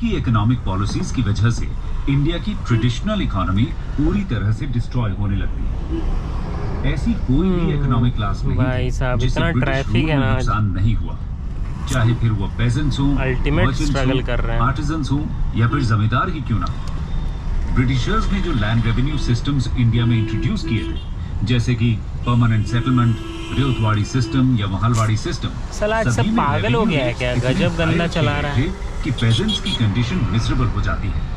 की economic policies की वजह से इंडिया की ट्रेडिशनल इकोनॉमी पूरी तरह से डिस्ट्रॉय होने लगती है। ऐसी कोई भी इकोनॉमिक क्लास नहीं भाई थी साहब, जिसे इतना ब्रिटिश ट्रैफिक रूल है में ना, नुकसान नहीं हुआ, चाहे फिर वो पेजेंट्स हो, अल्टीमेट स्ट्रगल कर रहे हैं। आर्टिजन्स हो या फिर जमींदार ही क्यों ना। ब्रिटिशर्स ने जो लैंड रेवेन्यू सिस्टम्स इंडिया में इंट्रोड्यूस किए थे, जैसे कि परमानेंट सेटलमेंट, रेवतवाड़ी सिस्टम या महलवाड़ी सिस्टम, साला सब पागल हो गया है क्या? गजब गंदा चला रहा है कि पेजेंट्स की कंडीशन मिजरेबल हो जाती है।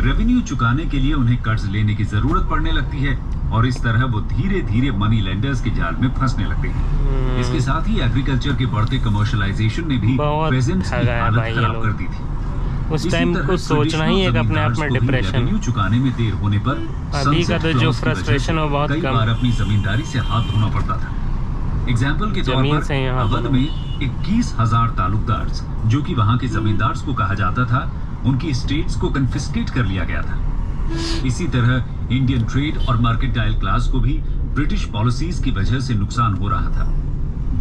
रेवेन्यू चुकाने के लिए उन्हें कर्ज लेने की जरूरत पड़ने लगती है और इस तरह वो धीरे धीरे मनी लेंडर्स के जाल में फंसने लगते हैं। इसके साथ ही एग्रीकल्चर के बढ़ते कमर्शियलाइजेशन ने भी पेजेंट्स की हालत खराब कर दी थी। उस टाइम को सोचना ही एक अपने आप में डिप्रेशन। चुकाने में देर होने पर अभी का तो जो फ्रस्ट्रेशन है बहुत कई कम। बार अपनी जमींदारी से हाथ धोना पड़ता था। एग्जाम्पल के तौर पर अवध में 21,000 तालुकदार, जो कि वहां के जमींदार को कहा जाता था, उनकी स्टेट्स को कन्फिस्केट कर लिया गया था। इसी तरह इंडियन ट्रेड और मर्केंटाइल क्लास को भी ब्रिटिश पॉलिसीज की वजह से नुकसान हो रहा था।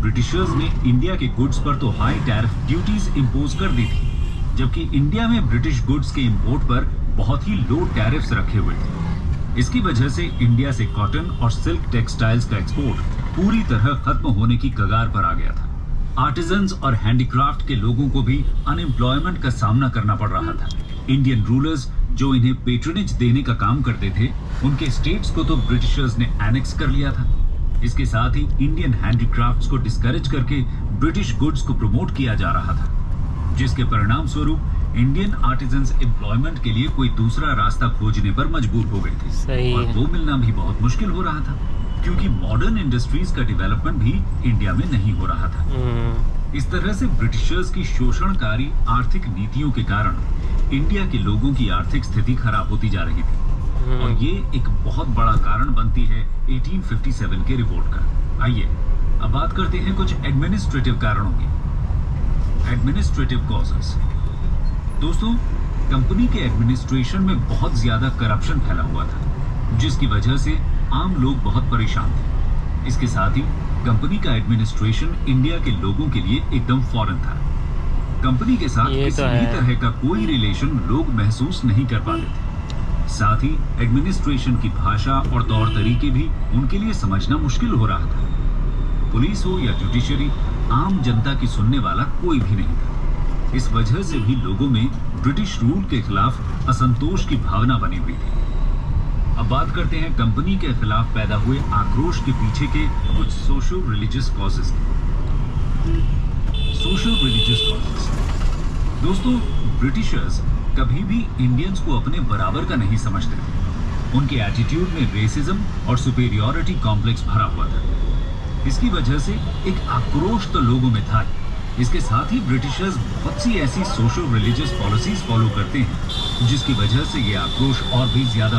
ब्रिटिशर्स ने इंडिया के गुड्स पर तो हाई टैरिफ ड्यूटीज इंपोज कर दी थी, जबकि इंडिया में ब्रिटिश गुड्स के इंपोर्ट पर बहुत ही लो टैरिफ्स रखे हुए थे। इसकी वजह से इंडिया से कॉटन और सिल्क टेक्सटाइल्स का एक्सपोर्ट पूरी तरह खत्म होने की कगार पर आ गया था। आर्टिजन्स और हैंडीक्राफ्ट के लोगों को भी अनएम्प्लॉयमेंट का सामना करना पड़ रहा था। इंडियन रूलर्स जो इन्हें पेट्रोनेज देने का काम करते थे, उनके स्टेट्स को तो ब्रिटिशर्स ने एनेक्स कर लिया था। इसके साथ ही इंडियन हैंडीक्राफ्ट्स को डिस्करेज करके ब्रिटिश गुड्स को प्रमोट किया जा रहा था, जिसके परिणाम स्वरूप इंडियन आर्टिजन्स एम्प्लॉयमेंट के लिए कोई दूसरा रास्ता खोजने पर मजबूर हो गए थे। और वो मिलना भी बहुत मुश्किल हो रहा था, क्योंकि मॉडर्न इंडस्ट्रीज का डेवलपमेंट भी इंडिया में नहीं हो रहा था। इस तरह से ब्रिटिशर्स की शोषणकारी आर्थिक नीतियों के कारण इंडिया के लोगों की आर्थिक स्थिति खराब होती जा रही थी, और ये एक बहुत बड़ा कारण बनती है 1857 के रिपोर्ट का। आइए अब बात करते हैं कुछ एडमिनिस्ट्रेटिव कारणों की। Administrative causes. दोस्तों, कंपनी के एडमिनिस्ट्रेशन में बहुत ज्यादा करप्शन फैला हुआ था, जिसकी वजह से आम लोग बहुत परेशान थे। इसके साथ ही कंपनी का एडमिनिस्ट्रेशन इंडिया के लोगों के लिए एकदम फॉरेन था। कंपनी के साथ किसी भी तरह का कोई रिलेशन लोग महसूस नहीं कर पाते थे। साथ ही एडमिनिस्ट्रेशन की भाषा और तौर तरीके भी उनके लिए समझना मुश्किल हो रहा था। पुलिस हो या जुडिशरी, आम जनता की सुनने वाला कोई भी नहीं था। इस वजह से भी लोगों में ब्रिटिश रूल के खिलाफ असंतोष की भावना बनी हुई थी। अब बात करते हैं कंपनी के खिलाफ पैदा हुए आक्रोश के पीछे के कुछ social religious causes. Social religious causes. दोस्तों, ब्रिटिशर्स कभी भी इंडियंस को अपने बराबर का नहीं समझते थे। उनके एटीट्यूड में रेसिज्म और सुपेरियोरिटी कॉम्प्लेक्स भरा हुआ था। इसकी वजह से एक आक्रोश तो लोगों में था। इसके साथ ही ब्रिटिशर्स बहुत सी ऐसी सोशल रिलीजियस पॉलिसीज फॉलो करते हैं, जिसकी वजह से ये आक्रोश और भी ज्यादा